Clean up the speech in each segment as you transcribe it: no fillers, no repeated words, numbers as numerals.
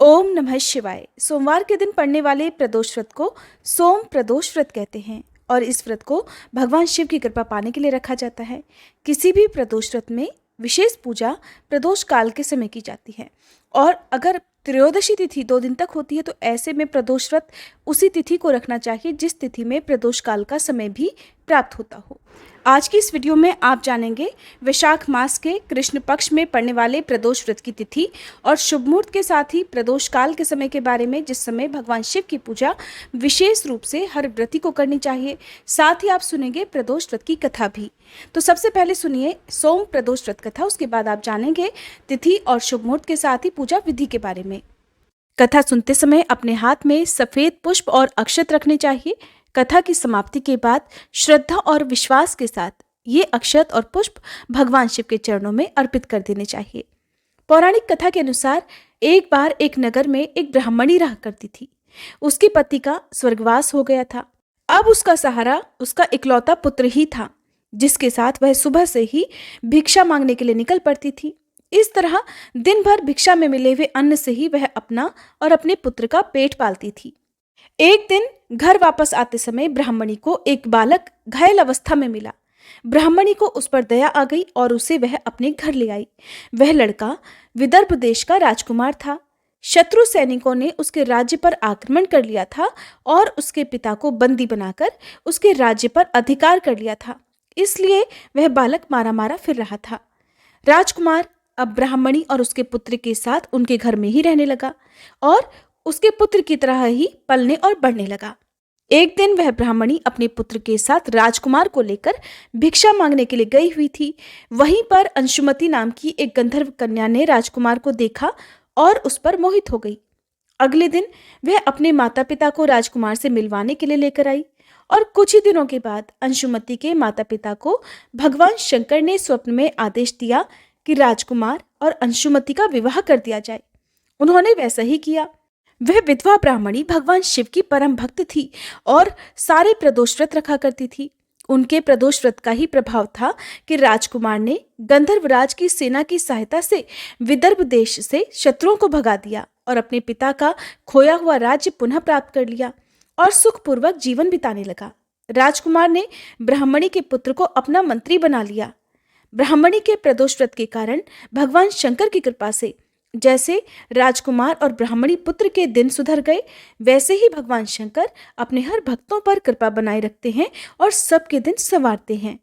ओम नमः शिवाय। सोमवार के दिन पड़ने वाले प्रदोष व्रत को सोम प्रदोष व्रत कहते हैं और इस व्रत को भगवान शिव की कृपा पाने के लिए रखा जाता है। किसी भी प्रदोष व्रत में विशेष पूजा प्रदोष काल के समय की जाती है और अगर त्रयोदशी तिथि 2 दिन तक होती है तो ऐसे में प्रदोष व्रत उसी तिथि को रखना चाहिए जिस तिथि में प्रदोष काल का समय भी प्राप्त होता हो। आज की इस वीडियो में आप जानेंगे वैशाख मास के कृष्ण पक्ष में पड़ने वाले प्रदोष व्रत की तिथि और शुभ मुहूर्त के साथ ही प्रदोष काल के समय के बारे में, जिस समय भगवान शिव की पूजा विशेष रूप से हर व्रती को करनी चाहिए। साथ ही आप सुनेंगे प्रदोष व्रत की कथा भी। तो सबसे पहले सुनिए सोम प्रदोष व्रत कथा, उसके बाद आप जानेंगे तिथि और शुभ मुहूर्त के साथ ही पूजा विधि के बारे में। कथा सुनते समय अपने हाथ में सफेद पुष्प और अक्षत रखने चाहिए। कथा की समाप्ति के बाद श्रद्धा और विश्वास के साथ ये अक्षत और पुष्प भगवान शिव के चरणों में अर्पित कर देने चाहिए। पौराणिक कथा के अनुसार एक बार एक नगर में एक ब्राह्मणी रहा करती थी। उसके पति का स्वर्गवास हो गया था। अब उसका सहारा उसका इकलौता पुत्र ही था, जिसके साथ वह सुबह से ही भिक्षा मांगने के लिए निकल पड़ती थी। इस तरह दिन भर भिक्षा में मिले हुए अन्न से ही वह अपना और अपने पुत्र का पेट पालती थी। एक दिन घर वापस आते समय ब्राह्मणी को एक बालक घायल अवस्था में मिला। ब्राह्मणी को उस पर दया आ गई और उसे वह अपने घर ले आई। वह लड़का विदर्भ देश का राजकुमार था। शत्रु सैनिकों ने उसके राज्य पर आक्रमण कर लिया था और उसके पिता को बंदी बनाकर उसके राज्य पर अधिकार कर लिया था। इसलिए वह बालक मारा मारा फिर रहा था। राजकुमार अब ब्राह्मणी और उसके पुत्र के साथ उनके घर में ही रहने लगा और उसके पुत्र की तरह ही पलने और बढ़ने लगा। एक दिन वह ब्राह्मणी अपने पुत्र के साथ राजकुमार को लेकर भिक्षा मांगने के लिए गई हुई थी। वहीं पर अंशुमति नाम की एक गंधर्व कन्या ने राजकुमार को देखा और उस पर मोहित हो गई। अगले दिन वह अपने माता पिता को राजकुमार से मिलवाने के लिए लेकर आई और कुछ ही दिनों के बाद अंशुमति के माता पिता को भगवान शंकर ने स्वप्न में आदेश दिया कि राजकुमार और अंशुमति का विवाह कर दिया जाए। उन्होंने वैसा ही किया। वह विधवा ब्राह्मणी भगवान शिव की परम भक्त थी और सारे प्रदोष व्रत रखा करती थी। उनके प्रदोष व्रत का ही प्रभाव था कि राजकुमार ने गंधर्वराज की सेना की सहायता से विदर्भ देश से शत्रुओं को भगा दिया और अपने पिता का खोया हुआ राज्य पुनः प्राप्त कर लिया और सुखपूर्वक जीवन बिताने लगा। राजकुमार ने ब्राह्मणी के पुत्र को अपना मंत्री बना लिया। ब्राह्मणी के प्रदोष व्रत के कारण भगवान शंकर की कृपा से जैसे राजकुमार और ब्राह्मणी पुत्र के दिन सुधर गए, वैसे ही भगवान शंकर अपने हर भक्तों पर कृपा बनाए रखते हैं और सबके दिन संवारते हैं।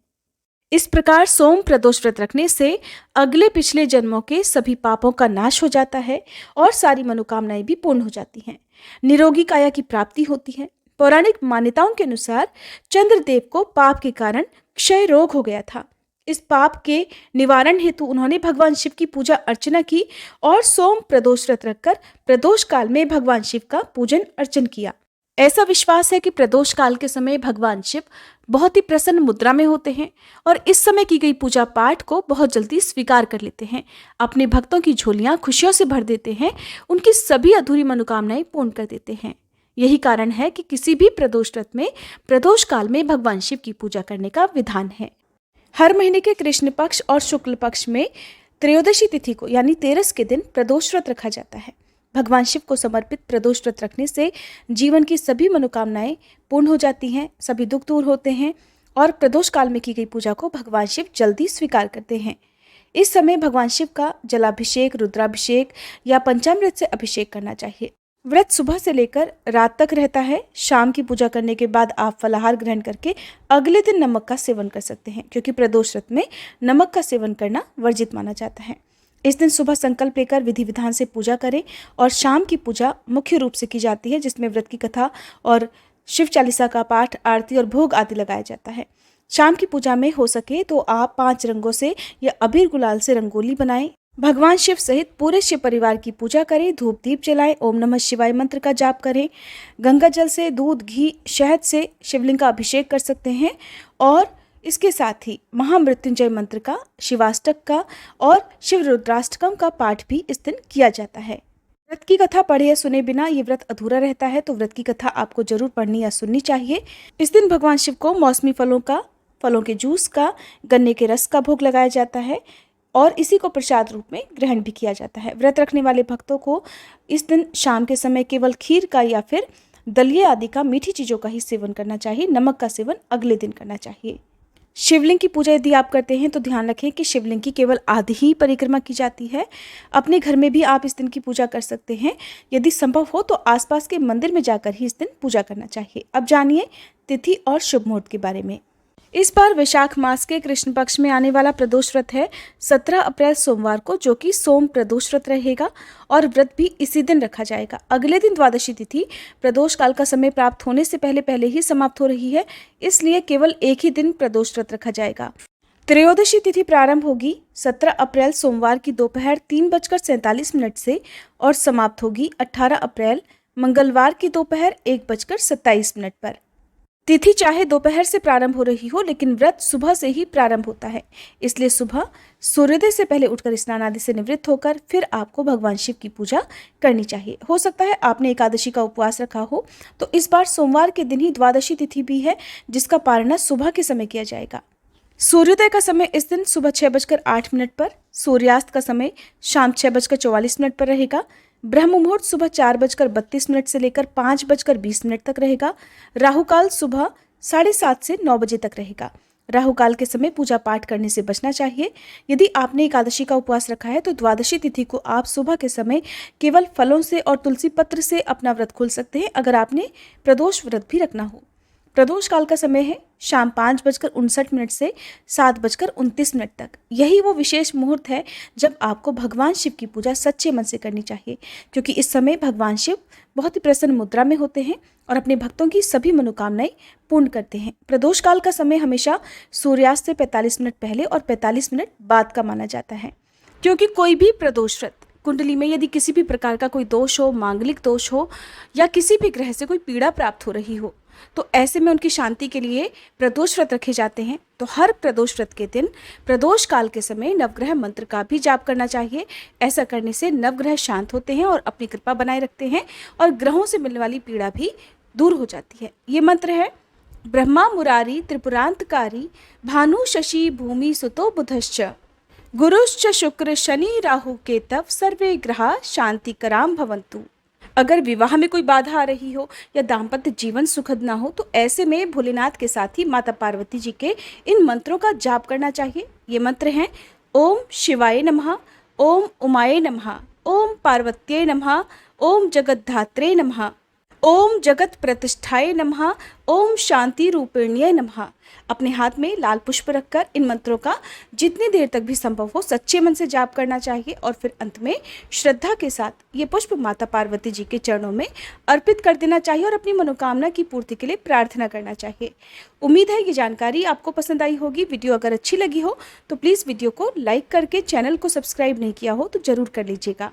इस प्रकार सोम प्रदोष व्रत रखने से अगले पिछले जन्मों के सभी पापों का नाश हो जाता है और सारी मनोकामनाएं भी पूर्ण हो जाती हैं। निरोगी काया की प्राप्ति होती है। पौराणिक मान्यताओं के अनुसार चंद्रदेव को पाप के कारण क्षय रोग हो गया था। इस पाप के निवारण हेतु उन्होंने भगवान शिव की पूजा अर्चना की और सोम प्रदोष व्रत रखकर प्रदोष काल में भगवान शिव का पूजन अर्चन किया। ऐसा विश्वास है कि प्रदोष काल के समय भगवान शिव बहुत ही प्रसन्न मुद्रा में होते हैं और इस समय की गई पूजा पाठ को बहुत जल्दी स्वीकार कर लेते हैं। अपने भक्तों की झोलियां खुशियों से भर देते हैं, उनकी सभी अधूरी मनोकामनाएं पूर्ण कर देते हैं। यही कारण है कि किसी भी प्रदोष व्रत में प्रदोष काल में भगवान शिव की पूजा करने का विधान है। हर महीने के कृष्ण पक्ष और शुक्ल पक्ष में त्रयोदशी तिथि को यानी 13 के दिन प्रदोष व्रत रखा जाता है। भगवान शिव को समर्पित प्रदोष व्रत रखने से जीवन की सभी मनोकामनाएं पूर्ण हो जाती हैं, सभी दुख दूर होते हैं और प्रदोष काल में की गई पूजा को भगवान शिव जल्दी स्वीकार करते हैं। इस समय भगवान शिव का जलाभिषेक, रुद्राभिषेक या पंचामृत से अभिषेक करना चाहिए। व्रत सुबह से लेकर रात तक रहता है। शाम की पूजा करने के बाद आप फलाहार ग्रहण करके अगले दिन नमक का सेवन कर सकते हैं, क्योंकि प्रदोष व्रत में नमक का सेवन करना वर्जित माना जाता है। इस दिन सुबह संकल्प लेकर विधि विधान से पूजा करें और शाम की पूजा मुख्य रूप से की जाती है, जिसमें व्रत की कथा और शिव चालीसा का पाठ, आरती और भोग आदि लगाया जाता है। शाम की पूजा में हो सके तो आप 5 रंगों से या अबीर गुलाल से रंगोली बनाएं। भगवान शिव सहित पूरे शिव परिवार की पूजा करें, धूप दीप जलाएं, ओम नमः शिवाय मंत्र का जाप करें। गंगा जल से, दूध, घी, शहद से शिवलिंग का अभिषेक कर सकते हैं और इसके साथ ही महामृत्युंजय मंत्र का, शिवाष्टक का और शिव रुद्राष्टकम का पाठ भी इस दिन किया जाता है। व्रत की कथा पढ़े या सुने बिना ये व्रत अधूरा रहता है, तो व्रत की कथा आपको जरूर पढ़नी या सुननी चाहिए। इस दिन भगवान शिव को मौसमी फलों के जूस का, गन्ने के रस का भोग लगाया जाता है। और इसी को प्रसाद रूप में ग्रहण भी किया जाता है। व्रत रखने वाले भक्तों को इस दिन शाम के समय केवल खीर का या फिर दलिए आदि का, मीठी चीज़ों का ही सेवन करना चाहिए। नमक का सेवन अगले दिन करना चाहिए। शिवलिंग की पूजा यदि आप करते हैं तो ध्यान रखें कि शिवलिंग की केवल आधी ही परिक्रमा की जाती है। अपने घर में भी आप इस दिन की पूजा कर सकते हैं। यदि संभव हो तो आसपास के मंदिर में जाकर ही इस दिन पूजा करना चाहिए। अब जानिए तिथि और शुभ मुहूर्त के बारे में। इस बार वैशाख मास के कृष्ण पक्ष में आने वाला प्रदोष व्रत है 17 अप्रैल सोमवार को, जो कि सोम प्रदोष व्रत रहेगा और व्रत भी इसी दिन रखा जाएगा। अगले दिन द्वादशी तिथि प्रदोष काल का समय प्राप्त होने से पहले पहले ही समाप्त हो रही है, इसलिए केवल एक ही दिन प्रदोष व्रत रखा जाएगा। त्रयोदशी तिथि प्रारंभ होगी 17 अप्रैल सोमवार की दोपहर 3:47 से और समाप्त होगी 18 अप्रैल मंगलवार की दोपहर 1:27 पर। तिथि चाहे दोपहर से प्रारंभ हो रही हो, लेकिन व्रत सुबह से ही प्रारंभ होता है, इसलिए सुबह सूर्योदय से पहले उठकर स्नान आदि से निवृत्त होकर फिर आपको भगवान शिव की पूजा करनी चाहिए। हो सकता है आपने एकादशी का उपवास रखा हो, तो इस बार सोमवार के दिन ही द्वादशी तिथि भी है, जिसका पारणा सुबह के समय किया जाएगा। सूर्योदय का समय इस दिन सुबह 6:08 पर, सूर्यास्त का समय शाम 6:44 पर रहेगा। ब्रह्म मुहूर्त सुबह 4:32 से लेकर 5:20 तक रहेगा। राहुकाल सुबह 7:30 से 9 बजे तक रहेगा। राहुकाल के समय पूजा पाठ करने से बचना चाहिए। यदि आपने एकादशी का उपवास रखा है तो द्वादशी तिथि को आप सुबह के समय केवल फलों से और तुलसी पत्र से अपना व्रत खोल सकते हैं, अगर आपने प्रदोष व्रत भी रखना हो। प्रदोष काल का समय है शाम 5:59 से 7:29 तक। यही वो विशेष मुहूर्त है जब आपको भगवान शिव की पूजा सच्चे मन से करनी चाहिए, क्योंकि इस समय भगवान शिव बहुत ही प्रसन्न मुद्रा में होते हैं और अपने भक्तों की सभी मनोकामनाएं पूर्ण करते हैं। प्रदोष काल का समय हमेशा सूर्यास्त से 45 मिनट पहले और 45 मिनट बाद का माना जाता है, क्योंकि कोई भी प्रदोष व्रत कुंडली में यदि किसी भी प्रकार का कोई दोष हो, मांगलिक दोष हो या किसी भी ग्रह से कोई पीड़ा प्राप्त हो रही हो, तो ऐसे में उनकी शांति के लिए प्रदोष व्रत रखे जाते हैं। तो हर प्रदोष व्रत के दिन प्रदोष काल के समय नवग्रह मंत्र का भी जाप करना चाहिए। ऐसा करने से नवग्रह शांत होते हैं और अपनी कृपा बनाए रखते हैं और ग्रहों से मिलने वाली पीड़ा भी दूर हो जाती है। ये मंत्र है: ब्रह्मा मुरारी त्रिपुरांतकारी भानु शशि भूमि सुतो बुधश्च गुरुश्च शुक्र शनि राहु केतव सर्वे ग्रहा शांतिकराम भवन्तु। अगर विवाह में कोई बाधा आ रही हो या दाम्पत्य जीवन सुखद ना हो, तो ऐसे में भोलेनाथ के साथ ही माता पार्वती जी के इन मंत्रों का जाप करना चाहिए। ये मंत्र हैं: ओम शिवाय नमः, ओम उमाय नमः, ओम पार्वत्यै नमः, ओम जगद्धात्रे नमः, ओम जगत प्रतिष्ठाय नमः, ओम शांति रूपिण्यै नमः। अपने हाथ में लाल पुष्प रखकर इन मंत्रों का जितनी देर तक भी संभव हो सच्चे मन से जाप करना चाहिए और फिर अंत में श्रद्धा के साथ ये पुष्प माता पार्वती जी के चरणों में अर्पित कर देना चाहिए और अपनी मनोकामना की पूर्ति के लिए प्रार्थना करना चाहिए। उम्मीद है ये जानकारी आपको पसंद आई होगी। वीडियो अगर अच्छी लगी हो तो प्लीज़ वीडियो को लाइक करके, चैनल को सब्सक्राइब नहीं किया हो तो ज़रूर कर लीजिएगा।